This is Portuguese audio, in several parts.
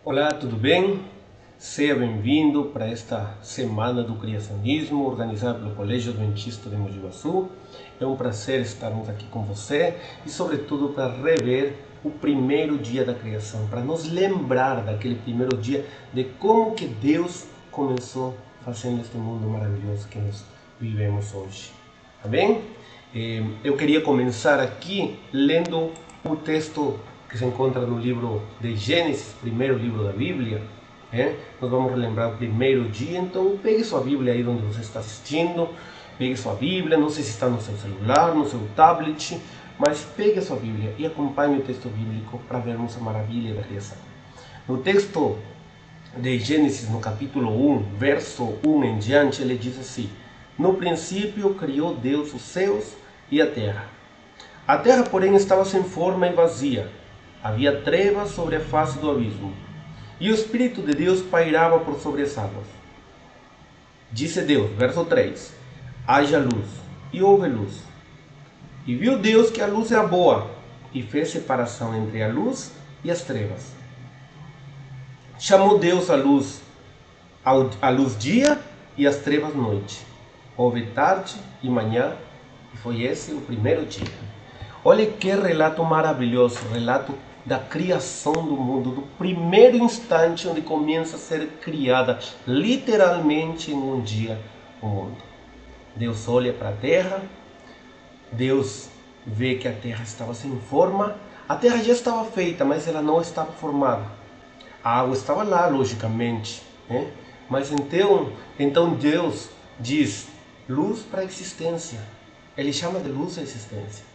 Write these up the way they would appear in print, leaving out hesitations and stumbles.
Olá, tudo bem? Seja bem-vindo para esta Semana do Criacionismo, organizada pelo Colégio Adventista de Mogi Guaçu. É um prazer estarmos aqui com você e, sobretudo, para rever o primeiro dia da criação, para nos lembrar daquele primeiro dia, de como que Deus começou fazendo este mundo maravilhoso que nós vivemos hoje. Tá bem? Eu queria começar aqui lendo o texto que se encontra no livro de Gênesis, primeiro livro da Bíblia. Nós vamos relembrar o primeiro dia, então pegue sua Bíblia aí onde você está assistindo, pegue sua Bíblia, não sei se está no seu celular, no seu tablet, mas pegue a sua Bíblia e acompanhe o texto bíblico para vermos a maravilha da criação. No texto de Gênesis, no capítulo 1, verso 1 em diante, ele diz assim: No princípio criou Deus os céus e a terra. A terra, porém, estava sem forma e vazia. Havia trevas sobre a face do abismo, e o Espírito de Deus pairava por sobre as águas. Disse Deus, verso 3, haja luz, e houve luz. E viu Deus que a luz era boa, e fez separação entre a luz e as trevas. Chamou Deus a luz dia e as trevas noite. Houve tarde e manhã, e foi esse o primeiro dia. Olha que relato maravilhoso, relato da criação do mundo, do primeiro instante onde começa a ser criada, literalmente em um dia, o mundo. Deus olha para a terra, Deus vê que a terra estava sem forma, a terra já estava feita, mas ela não estava formada. A água estava lá, logicamente, mas então Deus diz luz para a existência. Ele chama de luz a existência.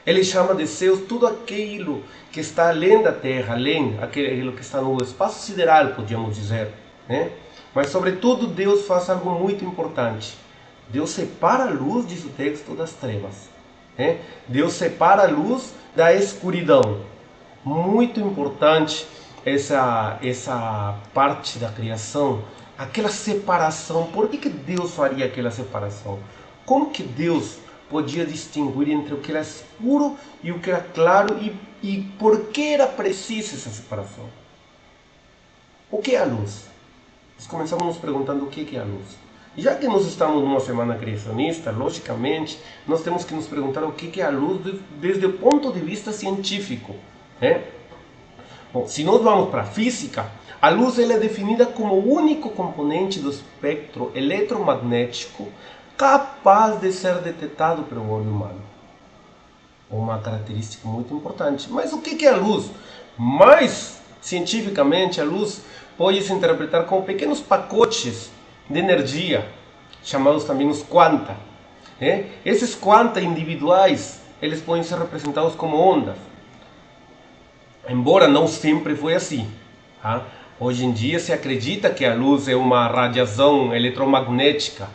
Ele chama de céus tudo aquilo que está além da terra, além aquilo que está no espaço sideral, podíamos dizer. Mas, sobretudo, Deus faz algo muito importante. Deus separa a luz, diz o texto, das trevas. Deus separa a luz da escuridão. Muito importante essa parte da criação, aquela separação. Por que Deus faria aquela separação? Como que Deus podia distinguir entre o que era escuro e o que era claro, e por que era precisa essa separação? O que é a luz? Nós começamos nos perguntando o que é a luz. E já que nós estamos numa semana criacionista, logicamente, nós temos que nos perguntar o que é a luz desde o ponto de vista científico. Bom, se nós vamos para a física, a luz ela é definida como o único componente do espectro eletromagnético capaz de ser detectado pelo olho humano. Uma característica muito importante. Mas o que é a luz? Mais cientificamente, a luz pode se interpretar como pequenos pacotes de energia, chamados também os quanta. Esses quanta individuais, eles podem ser representados como ondas. Embora não sempre foi assim. Hoje em dia se acredita que a luz é uma radiação eletromagnética,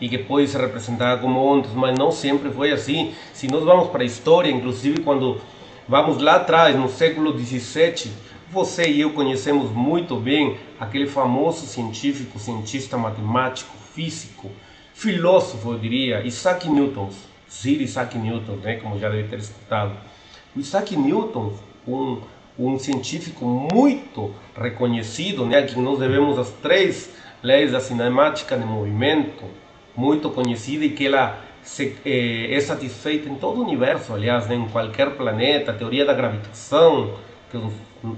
e que pode ser representada como ondas, mas não sempre foi assim. Se nós vamos para a história, inclusive quando vamos lá atrás, no século XVII, você e eu conhecemos muito bem aquele famoso cientista matemático, físico, filósofo, eu diria, Isaac Newton, Sir Isaac Newton, como já deve ter escutado. O Isaac Newton, um científico muito reconhecido, a quem nós devemos as 3 leis da cinemática de movimento, muito conhecida, e que ela é satisfeita em todo o universo, aliás, em qualquer planeta, a teoria da gravitação, que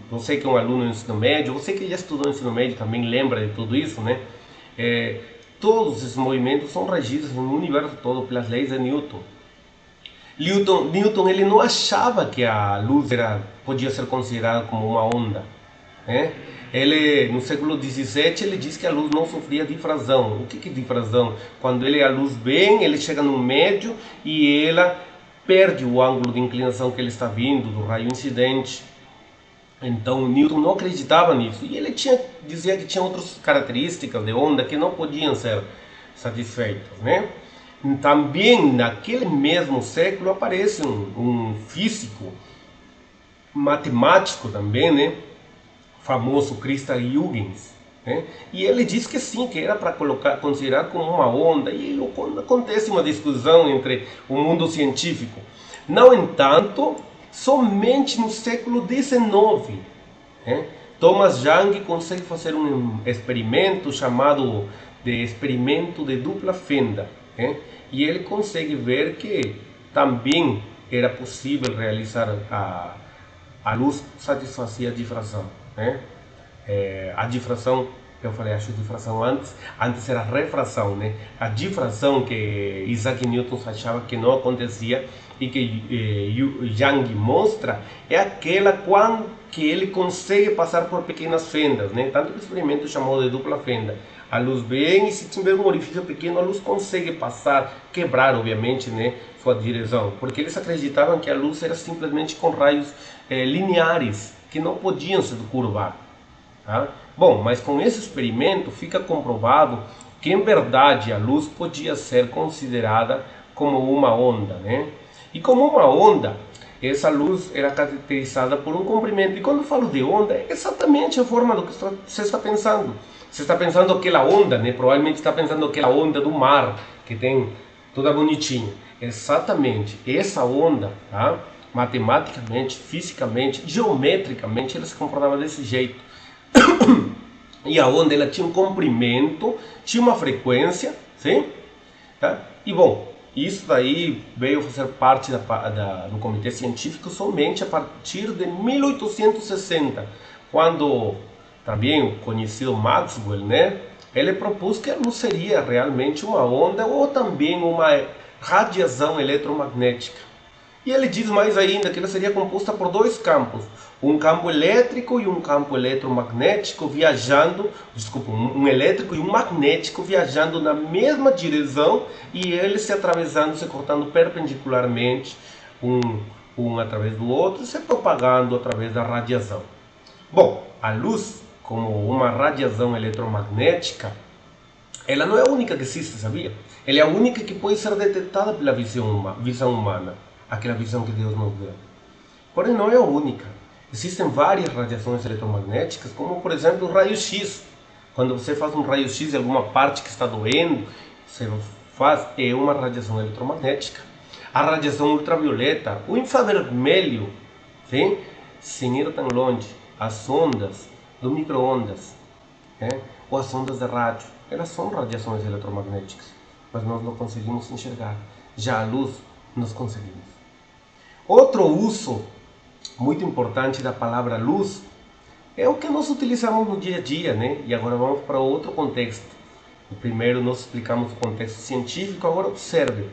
você que é um aluno do ensino médio, você que já estudou ensino médio também lembra de tudo isso, todos esses movimentos são regidos no universo todo pelas leis de Newton. Newton ele não achava que a luz podia ser considerada como uma onda. Ele, no século XVII, ele diz que a luz não sofria difração. O que é difração? Quando a luz vem, ele chega no médio e ela perde o ângulo de inclinação que ele está vindo do raio incidente. Então Newton não acreditava nisso, e ele dizia que tinha outras características de onda que não podiam ser satisfeitas. Também naquele mesmo século aparece um físico, matemático também, famoso Christian Huygens, e ele diz que sim, que era para considerar como uma onda, e acontece uma discussão entre o mundo científico. No entanto, somente no século XIX Thomas Young consegue fazer um experimento chamado de experimento de dupla fenda, né? E ele consegue ver que também era possível realizar a luz satisfazia a difração, né? A difração, eu falei acho difração antes era refração, né? A difração que Isaac Newton achava que não acontecia e que Young mostra é aquela quando que ele consegue passar por pequenas fendas, né? Tanto que o experimento chamou de dupla fenda. A luz vem e se tiver um orifício pequeno, a luz consegue passar, quebrar, obviamente, né, sua direção, porque eles acreditavam que a luz era simplesmente com raios lineares, que não podiam se curvar. Tá? Bom, mas com esse experimento fica comprovado que em verdade a luz podia ser considerada como uma onda, né? E como uma onda, essa luz era caracterizada por um comprimento. E quando eu falo de onda, é exatamente a forma do que você está pensando. Você está pensando aquela onda, né? Provavelmente está pensando aquela onda do mar, que tem toda bonitinha. Exatamente, essa onda, tá? Matematicamente, fisicamente, geometricamente, ela se comportava desse jeito. E a onda ela tinha um comprimento, tinha uma frequência, sim? Tá? E bom, isso daí veio fazer parte do comitê científico somente a partir de 1860, quando também o conhecido Maxwell, né? Ele propôs que a luz seria realmente uma onda ou também uma radiação eletromagnética. E ele diz mais ainda que ela seria composta por dois campos, um campo elétrico e um campo eletromagnético viajando, um elétrico e um magnético viajando na mesma direção e eles se atravessando, se cortando perpendicularmente, um através do outro, se propagando através da radiação. Bom, a luz, como uma radiação eletromagnética, ela não é a única que existe, sabia? Ela é a única que pode ser detectada pela visão humana, aquela visão que Deus nos deu. Porém, não é a única. Existem várias radiações eletromagnéticas, como por exemplo o raio-x. Quando você faz um raio-x em alguma parte que está doendo, você faz uma radiação eletromagnética. A radiação ultravioleta, o infravermelho, sim? Sem ir tão longe, as ondas do micro-ondas, ou as ondas de rádio, elas são radiações eletromagnéticas, mas nós não conseguimos enxergar. Já a luz, nós conseguimos. Outro uso muito importante da palavra luz é o que nós utilizamos no dia a dia, né? E agora vamos para outro contexto. Primeiro nós explicamos o contexto científico, agora observe.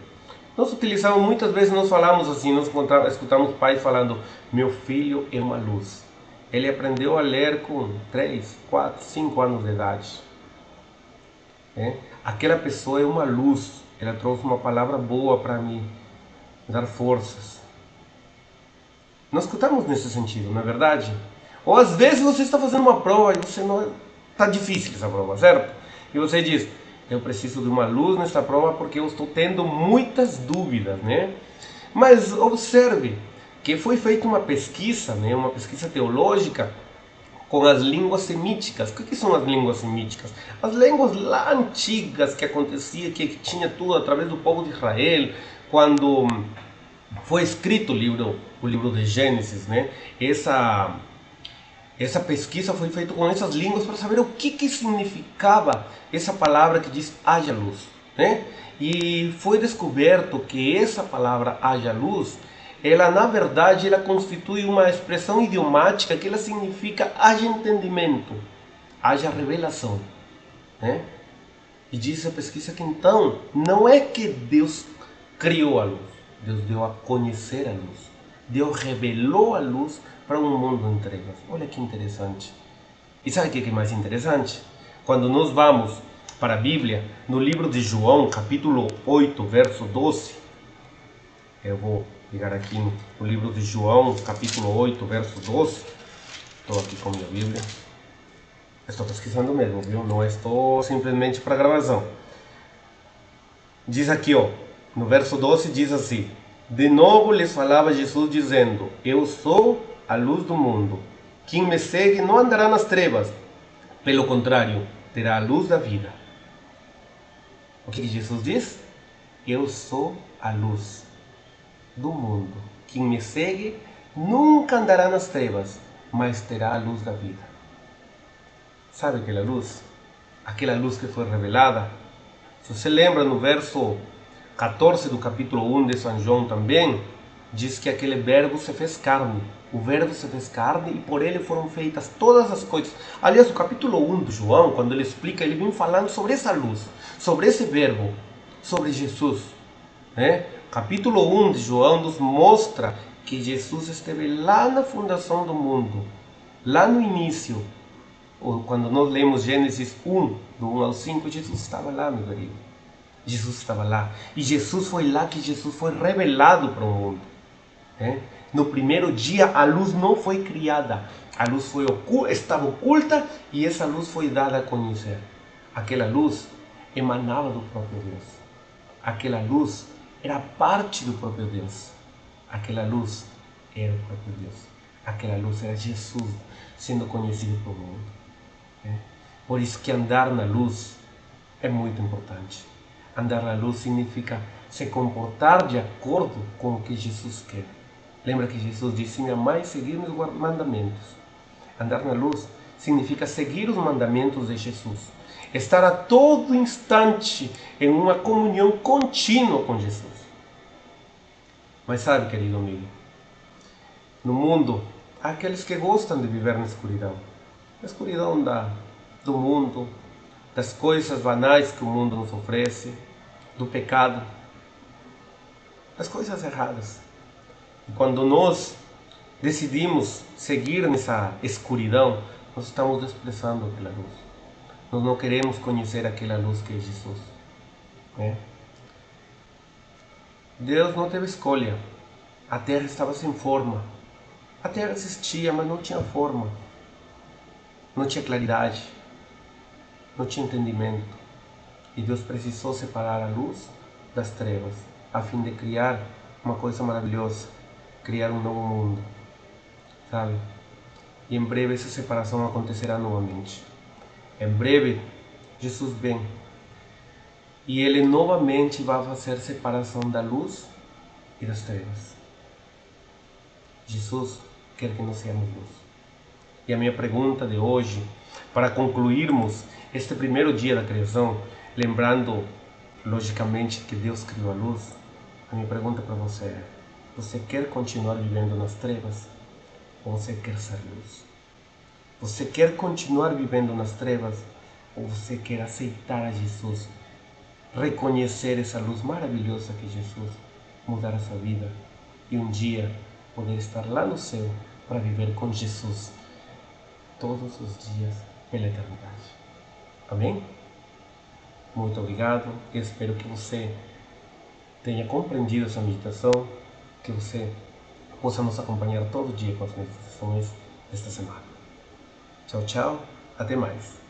Nós utilizamos, muitas vezes nós falamos assim, nós escutamos pais falando, meu filho é uma luz. Ele aprendeu a ler com 3, 4, 5 anos de idade. Aquela pessoa é uma luz, ela trouxe uma palavra boa para me dar forças. Nós escutamos nesse sentido, não é verdade? Ou às vezes você está fazendo uma prova e você não está difícil essa prova, certo? E você diz, eu preciso de uma luz nesta prova porque eu estou tendo muitas dúvidas, né? Mas observe que foi feita uma pesquisa, né? Uma pesquisa teológica com as línguas semíticas. O que são as línguas semíticas? As línguas lá antigas que acontecia, que tinha tudo através do povo de Israel, quando foi escrito o livro de Gênesis, né? Essa pesquisa foi feita com essas línguas para saber o que significava essa palavra que diz haja luz, né? E foi descoberto que essa palavra haja luz, ela na verdade ela constitui uma expressão idiomática que ela significa haja entendimento, haja revelação, né? E diz a pesquisa que então não é que Deus criou a luz, Deus deu a conhecer a luz. Deus revelou a luz para um mundo em trevas. Olha que interessante. E sabe o que é mais interessante? Quando nós vamos para a Bíblia, no livro de João, capítulo 8, verso 12, eu vou pegar aqui no livro de João, capítulo 8, verso 12, estou aqui com a minha Bíblia, estou pesquisando mesmo, viu? Não estou simplesmente para gravação. Diz aqui, ó, no verso 12 diz assim, de novo lhes falava Jesus dizendo, eu sou a luz do mundo, quem me segue não andará nas trevas, pelo contrário, terá a luz da vida. O que Jesus diz? Eu sou a luz do mundo, quem me segue nunca andará nas trevas, mas terá a luz da vida. Sabe aquela luz? Aquela luz que foi revelada. Se você lembra no verso 14 do capítulo 1 de São João também, diz que aquele verbo se fez carne. O verbo se fez carne e por ele foram feitas todas as coisas. Aliás, o capítulo 1 de João, quando ele explica, ele vem falando sobre essa luz, sobre esse verbo, sobre Jesus. Capítulo 1 de João nos mostra que Jesus esteve lá na fundação do mundo, lá no início. Quando nós lemos Gênesis 1, do 1 ao 5, Jesus estava lá, meu querido. Jesus estava lá. E Jesus foi lá que Jesus foi revelado para o mundo. No primeiro dia a luz não foi criada. A luz estava oculta e essa luz foi dada a conhecer. Aquela luz emanava do próprio Deus. Aquela luz era parte do próprio Deus. Aquela luz era o próprio Deus. Aquela luz era Jesus sendo conhecido pelo mundo. Por isso que andar na luz é muito importante. Andar na luz significa se comportar de acordo com o que Jesus quer. Lembra que Jesus disse: me amai e seguir meus mandamentos. Andar na luz significa seguir os mandamentos de Jesus. Estar a todo instante em uma comunhão contínua com Jesus. Mas sabe, querido amigo, no mundo há aqueles que gostam de viver na escuridão. A escuridão do mundo, das coisas banais que o mundo nos oferece, do pecado, das coisas erradas. E quando nós decidimos seguir nessa escuridão, nós estamos desprezando aquela luz. Nós não queremos conhecer aquela luz que é Jesus. Deus não teve escolha. A terra estava sem forma. A terra existia, mas não tinha forma. Não tinha claridade. Não tinha entendimento. E Deus precisou separar a luz das trevas, a fim de criar uma coisa maravilhosa, criar um novo mundo, sabe? E em breve essa separação acontecerá novamente. Em breve Jesus vem e Ele novamente vai fazer separação da luz e das trevas. Jesus quer que nós sejamos luz. E a minha pergunta de hoje, para concluirmos este primeiro dia da criação, lembrando logicamente que Deus criou a luz, a minha pergunta para você é: você quer continuar vivendo nas trevas ou você quer ser luz? Você quer continuar vivendo nas trevas ou você quer aceitar a Jesus, reconhecer essa luz maravilhosa que Jesus, mudar a sua vida e um dia poder estar lá no céu para viver com Jesus todos os dias pela eternidade? Amém? Muito obrigado. Eu espero que você tenha compreendido essa meditação, que você possa nos acompanhar todo dia com as meditações desta semana. Tchau, tchau. Até mais.